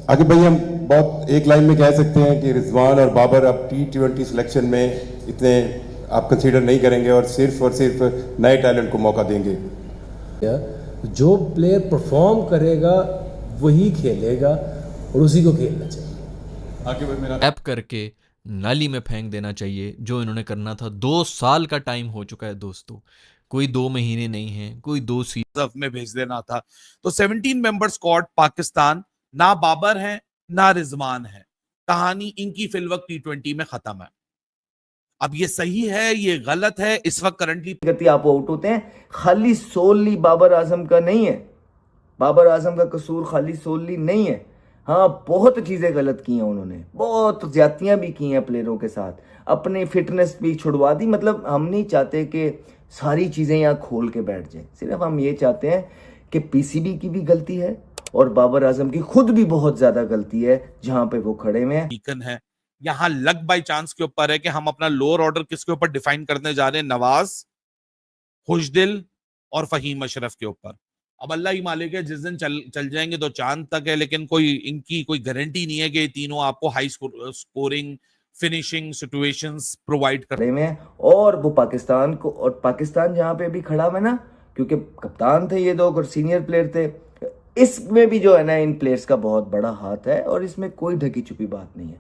आगे भाई हम बहुत एक लाइन में कह सकते हैं कि रिजवान और बाबर अब T20 सिलेक्शन में इतने आप कंसीडर नहीं करेंगे और सिर्फ नए टैलेंट को मौका देंगे। जो प्लेयर परफॉर्म करेगा वही खेलेगा और उसी को खेलना चाहिए। आगे भाई मेरा ऐप करके नाली में फेंक देना चाहिए जो इन्होंने करना था। 2 साल का टाइम हो चुका है दोस्तों, कोई 2 महीने नहीं है, कोई 2 में भेज देना था। तो 17 मेंबर स्क्वाड पाकिस्तान, ना बाबर है ना रिजवान है, कहानी इनकी फिलवक्त T20 में खत्म है। अब ये सही है ये गलत है, इस वक्त करंटली गति आप आउट होते हैं, खाली सोली बाबर आजम का नहीं है, बाबर आजम का कसूर खाली सोली नहीं है। हाँ, बहुत चीजें गलत की हैं उन्होंने, बहुत ज्यादतियां भी की हैं प्लेयरों के साथ, अपनी फिटनेस भी छुड़वा दी। मतलब हम नहीं चाहते कि सारी चीजें यहाँ खोल के बैठ जाए, सिर्फ हम ये चाहते हैं कि पीसीबी की भी गलती है और बाबर आजम की खुद भी बहुत ज्यादा गलती है जहां पे वो खड़े हुए हैं। बीकन है। यहां लक बाय चांस के ऊपर है कि हम अपना लोअर ऑर्डर किसके ऊपर डिफाइन करने जा रहे हैं, नवाज, खुशदिल और फहीम अशरफ के ऊपर। अब अल्लाह ही मालिक है, जिस दिन चल जाएंगे तो चांद तक है, लेकिन कोई इनकी कोई गारंटी नहीं है कि ये तीनों आपको high scoring finishing situations provide कर खड़े हुए हैं। और वो पाकिस्तान को, और पाकिस्तान जहां पे भी खड़ा हुआ है ना, क्योंकि कप्तान थे ये दो और सीनियर प्लेयर थे, इसमें भी जो है ना इन प्लेयर्स का बहुत बड़ा हाथ है और इसमें कोई ढकी छुपी बात नहीं है।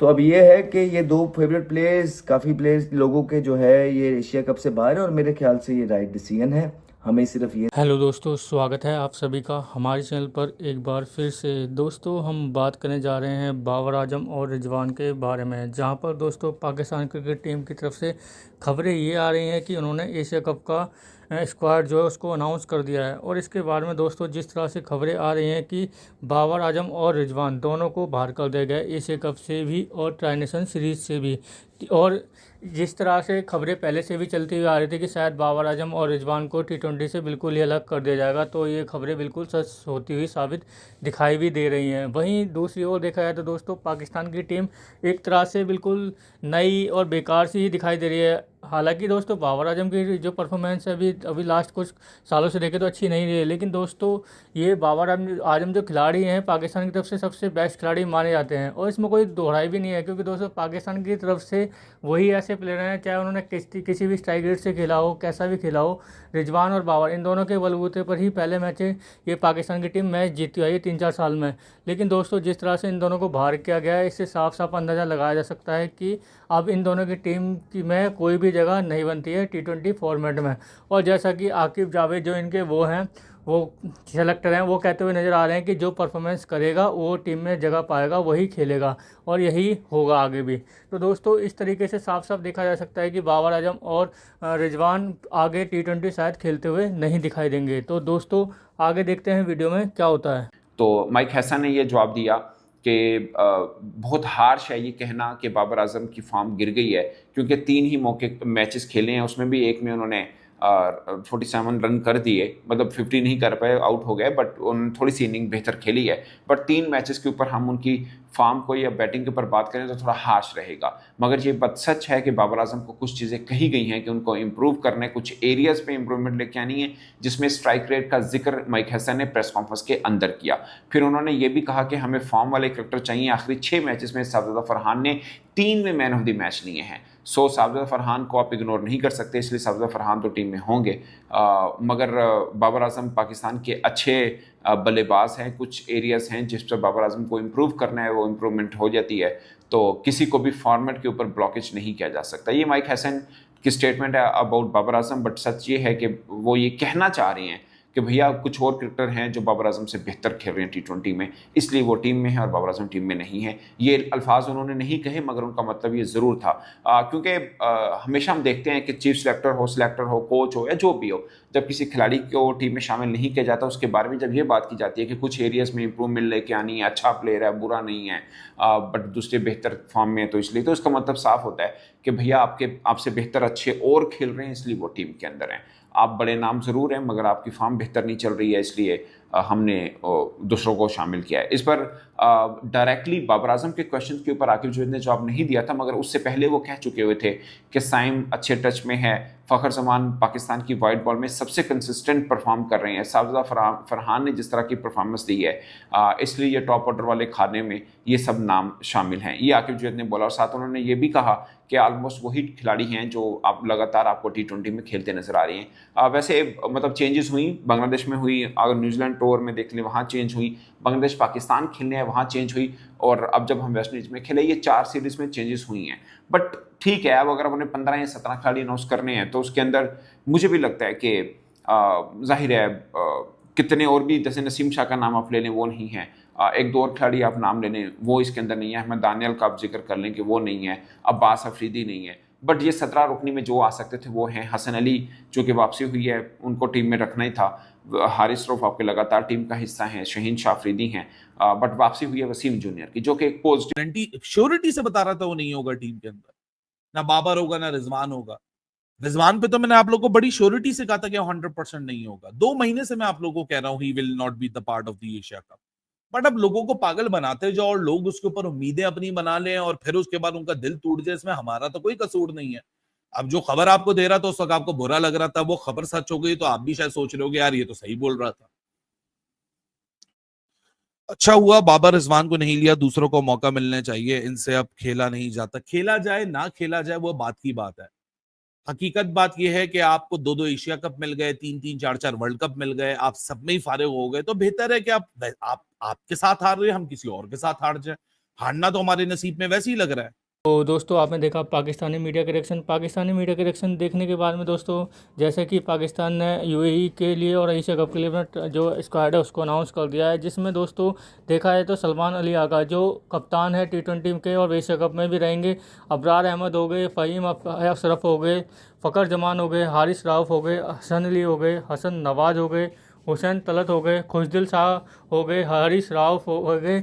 तो अब ये है कि ये दो फेवरेट प्लेयर्स, काफ़ी प्लेयर्स लोगों के जो है ये एशिया कप से बाहर है और मेरे ख्याल से ये राइट डिसीजन है। हमें सिर्फ ये हेलो दोस्तों, स्वागत है आप सभी का हमारे चैनल पर एक बार फिर से। दोस्तों हम बात करने जा रहे हैं बाबर आजम और रिजवान के बारे में, जहां पर दोस्तों पाकिस्तान क्रिकेट टीम की तरफ से खबरें ये आ रही हैं कि उन्होंने एशिया कप का स्क्वाड जो है उसको अनाउंस कर दिया है। और इसके बारे में दोस्तों जिस तरह से खबरें आ रही हैं कि बाबर आजम और रिजवान दोनों को बाहर कर दिया गया एशिया कप से भी और ट्राई नेशन सीरीज़ से भी। और जिस तरह से खबरें पहले से भी चलती हुई आ रही थी कि शायद बाबर आजम और रिजवान को T20 से बिल्कुल ही अलग कर दिया जाएगा, तो ये खबरें बिल्कुल सच होती हुई साबित दिखाई भी दे रही हैं। वहीं दूसरी ओर देखा जाए तो दोस्तों पाकिस्तान की टीम एक तरह से बिल्कुल नई और बेकार सी ही दिखाई दे रही है। हालांकि दोस्तों बाबर आजम की जो परफॉर्मेंस है अभी लास्ट कुछ सालों से देखें तो अच्छी नहीं रही है, लेकिन दोस्तों ये बाबर आजम जो खिलाड़ी हैं पाकिस्तान की तरफ से सबसे बेस्ट खिलाड़ी माने जाते हैं। और इसमें कोई दोहराई भी नहीं है, क्योंकि दोस्तों पाकिस्तान की तरफ से वही ऐसे प्लेयर हैं, चाहे उन्होंने किसी भी स्ट्राइक रेट से खेला हो, कैसा भी खेला हो, रिजवान और बाबर इन दोनों के बलबूते पर ही पहले मैच ये पाकिस्तान की टीम मैच जीती हुई है 3-4 साल में। लेकिन दोस्तों जिस तरह से इन दोनों को बाहर किया गया है, इससे साफ साफ अंदाज़ा लगाया जा सकता है कि अब इन दोनों की टीम की में कोई भी जगह नहीं बनती है T20 फॉर्मेट में। और जैसा कि आकिब जावेद जो इनके वो हैं, वो सेलेक्टर हैं, वो कहते हुए नज़र आ रहे हैं कि जो परफॉर्मेंस करेगा वो टीम में जगह पाएगा, वही खेलेगा और यही होगा आगे भी। तो दोस्तों इस तरीके से साफ साफ देखा जा सकता है कि बाबर आजम और रिजवान आगे T20 शायद खेलते हुए नहीं दिखाई देंगे। तो दोस्तों आगे देखते हैं वीडियो में क्या होता है। तो माइक हैसन ने ये जवाब दिया कि बहुत हार्श है ये कहना कि बाबर आजम की फॉर्म गिर गई है, क्योंकि 3 ही मौके मैचेस खेले हैं, उसमें भी एक में उन्होंने 47 रन कर दिए, मतलब 50 नहीं कर पाए, आउट हो गए, बट उन्होंने थोड़ी सी इनिंग बेहतर खेली है। बट 3 मैचेस के ऊपर हम उनकी फॉर्म को या बैटिंग के ऊपर बात करें तो थोड़ा हार्श रहेगा। मगर ये बात सच है कि बाबर आजम को कुछ चीज़ें कही गई हैं कि उनको इम्प्रूव करने, कुछ एरियाज़ पे इम्प्रूवमेंट लेके आनी है, जिसमें स्ट्राइक रेट का जिक्र माइक हैसन ने प्रेस कॉन्फ्रेंस के अंदर किया। फिर उन्होंने ये भी कहा कि हमें फॉर्म वाले क्रिकेटर चाहिए। आखिरी 6 मैचेस में साजिदा फरहान ने 3 में मैन ऑफ द मैच लिए हैं। सो साजिदा फरहान को आप इग्नोर नहीं कर सकते, इसलिए साजिदा फरहान तो टीम में होंगे। मगर बाबर आजम पाकिस्तान के अच्छे बल्लेबाज हैं, कुछ एरियाज़ हैं जिस पर बाबर आजम को इम्प्रूव करना है, वो इम्प्रूवमेंट हो जाती है। तो किसी को भी फॉर्मेट के ऊपर ब्लॉकेज नहीं किया जा सकता। ये माइक हैसन की स्टेटमेंट है अबाउट बाबर आजम, बट सच ये है कि वो ये कहना चाह रहे हैं कि भैया कुछ और क्रिकेटर हैं जो बाबर आजम से बेहतर खेल रहे हैं T20 में, इसलिए वो टीम में है और बाबर आजम टीम में नहीं है। ये अल्फाज उन्होंने नहीं कहे, मगर उनका मतलब ये ज़रूर था। क्योंकि हमेशा हम देखते हैं कि चीफ सेलेक्टर हो, कोच हो या जो भी हो, जब किसी खिलाड़ी को टीम में शामिल नहीं किया जाता, उसके बारे में जब ये बात की जाती है कि कुछ एरियाज़ में इंप्रूवमेंट लेके आनी है, अच्छा प्लेयर है, बुरा नहीं है, बट दूसरे बेहतर फॉर्म में है, तो इसलिए तो इसका मतलब साफ होता है कि भैया आपसे बेहतर अच्छे और खेल रहे हैं, इसलिए वो टीम के अंदर हैं। आप बड़े नाम ज़रूर हैं, मगर आपकी फॉर्म बेहतर नहीं चल रही है, इसलिए हमने दूसरों को शामिल किया है। इस पर डायरेक्टली बाबर आजम के क्वेश्चन के ऊपर आकिब जावेद ने जवाब नहीं दिया था, मगर उससे पहले वो कह चुके हुए थे कि साइम अच्छे टच में है, फ़खर जमान पाकिस्तान की वाइट बॉल में सबसे कंसिस्टेंट परफॉर्म कर रहे हैं, साजिदा फरहान ने जिस तरह की परफॉर्मेंस दी है इसलिए ये टॉप ऑर्डर वाले खाने में ये सब नाम शामिल हैं, ये आकिब जावेद ने बोला। और साथ उन्होंने ये भी कहा कि ऑलमोस्ट वही खिलाड़ी हैं जो आप लगातार आपको T20 में खेलते नजर आ रहे हैं। वैसे मतलब चेंजेस हुई, बांग्लादेश में हुई, अगर न्यूजीलैंड टूर में देख लें वहाँ चेंज हुई, बांग्लादेश पाकिस्तान खेलने हैं वहाँ चेंज हुई, और अब जब हम वेस्ट इंडीज में खेले ये 4 सीरीज में चेंजेस हुई हैं। बट ठीक है, अब अगर उन्हें 15 या 17 खिलाड़ी अनाउंस करने हैं तो उसके अंदर मुझे भी लगता है कि जाहिर है कितने और भी, जैसे नसीम शाह का नाम आप ले लें वो नहीं है, एक दो और खिलाड़ी आप नाम ले लें वो इसके अंदर नहीं है, अहमद दानियल का आप जिक्र कर लें कि वो नहीं है, अब्बास अफरीदी नहीं है। बट ये 17 रुकनी में जो आ सकते थे वो हैं। हसन अली जो कि वापसी हुई है उनको टीम में रखना ही था, हारिस रऊफ आपके लगातार टीम का हिस्सा हैं, शहीन शाह अफरीदी हैं, बट वापसी हुई है वसीम जूनियर की जो कि एक पोस्ट गारंटी श्योरिटी से बता रहा था वो नहीं होगा टीम के अंदर, ना बाबर होगा ना रिजवान होगा। रिजवान पे तो मैंने आप लोगों को बड़ी श्योरिटी से कहा था कि 100% नहीं होगा। 2 महीने से मैं आप लोगों को कह रहा हूँ he will not be the part of the Asia cup. But अब लोगों को पागल बनाते जाओ और लोग उसके ऊपर उम्मीदें अपनी बना लें और फिर उसके बाद उनका दिल टूट जाए, इसमें हमारा तो कोई कसूर नहीं है। अब जो खबर आपको दे रहा था उस वक्त आपको बुरा लग रहा था, वो खबर सच हो गई तो आप भी शायद सोच रहे हो यार ये तो सही बोल रहा था। अच्छा हुआ बाबर रिजवान को नहीं लिया, दूसरों को मौका मिलने चाहिए, इनसे अब खेला नहीं जाता। खेला जाए ना खेला जाए वो बात की बात है। हकीकत बात यह है कि आपको 2-2 एशिया कप मिल गए, 3-3 4-4 वर्ल्ड कप मिल गए, आप सब में ही फारिग हो गए, तो बेहतर है कि आप आपके साथ हार रहे हैं, हम किसी और के साथ हार जाए। हारना तो हमारे नसीब में वैसे ही लग रहा है। तो दोस्तों आपने देखा पाकिस्तानी मीडिया के रिएक्शन देखने के बाद में दोस्तों, जैसे कि पाकिस्तान ने यूएई के लिए और एशिया कप के लिए अपना जो स्क्वाड है उसको अनाउंस कर दिया है, जिसमें दोस्तों देखा है तो सलमान अली आगा जो कप्तान है T20 के और एशिया कप में भी रहेंगे, अबरार अहमद हो गए, फ़हीम अशरफ हो गए, फ़खर जमान हो गए, हारिस राउफ हो गए, हसन अली हो गए, हसन नवाज हो गए, हुसैन तलत हो गए, खुशदिल शाह हो गए, हारिस राउफ हो गए,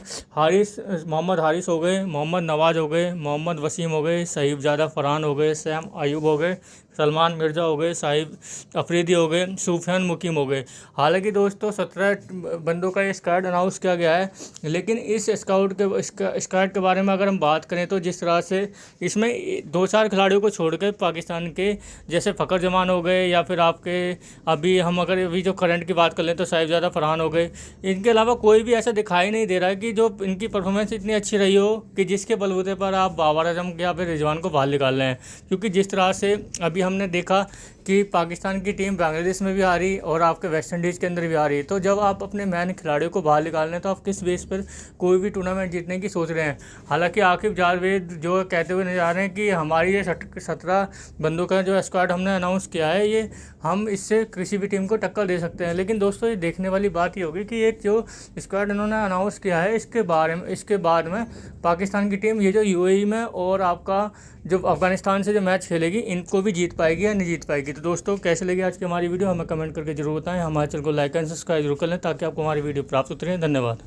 मोहम्मद हारिस हो गए, मोहम्मद नवाज हो गए, मोहम्मद वसीम हो गए, साहिबजादा फरहान हो गए, सैम अयूब हो गए, सलमान मिर्ज़ा हो गए, साहिब अफरीदी हो गए, सूफियान मुकीम हो गए। हालांकि दोस्तों 17 बंदों का ये स्क्वाड अनाउंस किया गया है, लेकिन इस स्क्वाड के बारे में अगर हम बात करें तो जिस तरह से इसमें 2-4 खिलाड़ियों को छोड़ कर पाकिस्तान के जैसे फ़खर जमान हो गए, या फिर आपके अभी जो करंट की बात कर लें तो साहिबजादा फरहान हो गए, इनके अलावा कोई भी ऐसा दिखाई नहीं दे रहा है कि जो इनकी परफॉर्मेंस इतनी अच्छी रही हो कि जिसके बलबूते पर आप बाबर आजम या फिर रिजवान को बाहर निकाल रहे हैं। क्योंकि जिस तरह से अभी हमने देखा कि पाकिस्तान की टीम बांग्लादेश में भी आ रही और आपके वेस्ट इंडीज़ के अंदर भी आ रही, तो जब आप अपने मैन खिलाड़ियों को बाहर निकाल रहे हैं तो आप किस बेस पर कोई भी टूर्नामेंट जीतने की सोच रहे हैं। हालांकि आकिब जावेद जो कहते हुए नजर आ रहे हैं कि हमारी ये 17 बंदों का जो स्क्वाड हमने अनाउंस किया है ये हम इससे किसी भी टीम को टक्कर दे सकते हैं। लेकिन दोस्तों ये देखने वाली बात ये होगी कि ये जो स्क्वाड इन्होंने अनाउंस किया है इसके बाद में पाकिस्तान की टीम ये जो यूएई में और आपका जो अफगानिस्तान से जो मैच खेलेगी इनको भी जीत पाएगी या नहीं जीत पाएगी। तो दोस्तों कैसे लगी आज की हमारी वीडियो हमें कमेंट करके जरूर बताएं। हमारे चैनल को लाइक एंड सब्सक्राइब जरूर कर लें ताकि आपको हमारी वीडियो प्राप्त होती रहे। धन्यवाद।